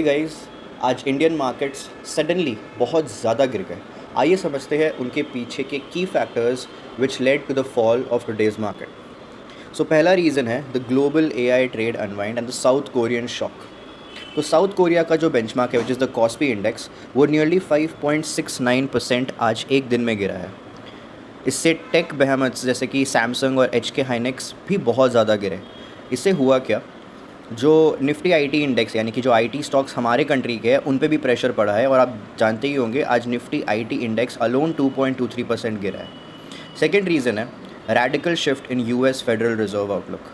Guys, आज Indian markets suddenly बहुत ज़्यादा गिर गए। आइए समझते हैं उनके पीछे के की factors which led to the fall of today's market. So पहला रीज़न है the global AI trade unwind and the South Korean shock. तो साउथ कोरिया का जो बेंचमार्क है which is the KOSPI index, वो नियरली 5.69% आज एक दिन में गिरा है। इससे टेक बेहेमथ्स जैसे कि सैमसंग और एच के हाइनेक्स भी बहुत ज़्यादा गिरे। इससे हुआ क्या, जो निफ्टी आईटी इंडेक्स यानी कि जो आईटी स्टॉक्स हमारे कंट्री के हैं उन पे भी प्रेशर पड़ा है, और आप जानते ही होंगे आज निफ्टी आईटी इंडेक्स अलोन 2.23% गिरा है। सेकेंड रीज़न है radical shift in US federal reserve outlook.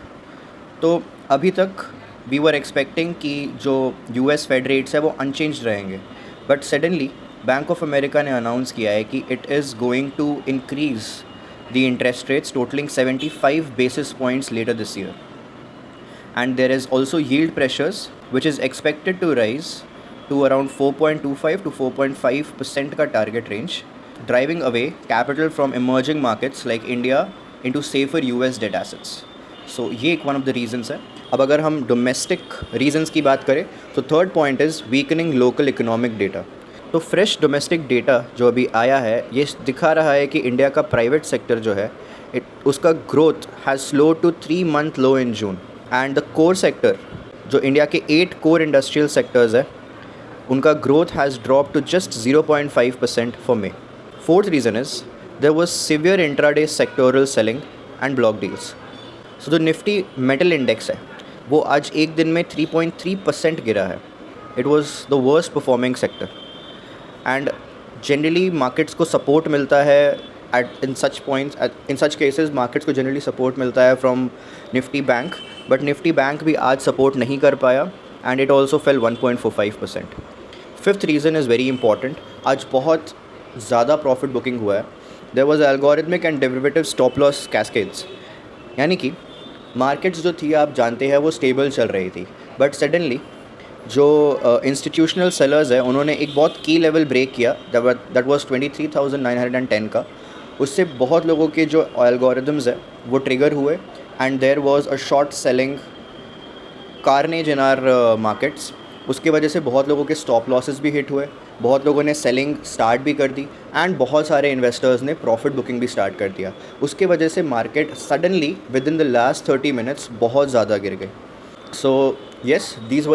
तो अभी तक वी वर एक्सपेक्टिंग कि जो यूएस फेड रेट्स है वो अनचेंज रहेंगे, but suddenly bank of America ने अनाउंस किया है कि it is going to increase the interest rates totalling 75 basis points later this year. And there is also yield pressures which is expected to rise to around 4.25 to 4.5% का target range, driving away capital from emerging markets like India into safer US debt assets. So ये एक one of the reasons है। अब अगर हम domestic reasons की बात करें तो third point is weakening local economic data। तो फ्रेश डोमेस्टिक डेटा जो अभी आया है ये दिखा रहा है कि इंडिया का प्राइवेट सेक्टर जो है उसका growth has slow to 3-month low in June, and the core sector जो इंडिया के 8 कोर इंडस्ट्रियल सेक्टर्स है उनका growth has drop to just 0.5% for May. Fourth reason is there was severe intraday sectoral selling and block deals. So जो Nifty metal index है वो आज एक दिन में 3.3% गिरा है। It was the worst performing sector, and generally markets को सपोर्ट मिलता है इन सच केसेस मार्केट्स को जनरली सपोर्ट मिलता है from Nifty bank, but Nifty bank भी आज सपोर्ट नहीं कर पाया and it also fail 1.45%। Fifth reason is very important, आज बहुत ज़्यादा प्रॉफिट बुकिंग हुआ है। There was algorithmic and derivative stop loss cascades, यानी कि मार्केट्स जो थी आप जानते हैं वो स्टेबल चल रही थी, बट सडनली जो इंस्टीट्यूशनल सेलर्स है उन्होंने एक बहुत की लेवल ब्रेक किया दैट वाज 23,910 का। उससे बहुत लोगों के जो एल्गोरिदम्स है वो ट्रिगर हुए and there was a short selling carnage in our markets. उसके वजह से बहुत लोगों के स्टॉप लॉसेस भी हिट हुए, बहुत लोगों ने सेलिंग स्टार्ट भी कर दी एंड बहुत सारे इन्वेस्टर्स ने प्रॉफिट बुकिंग भी स्टार्ट कर दिया। उसके वजह से market suddenly with in the last 30 minutes बहुत ज़्यादा गिर गई। So yes, these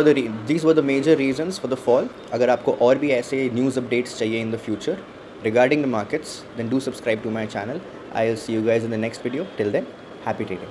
were the major reasons for the fall। अगर आपको और भी ऐसे न्यूज़ अपडेट्स चाहिए in the future regarding the markets, then do subscribe to my channel। I'll see you guys in the next video। Till then, happy trading।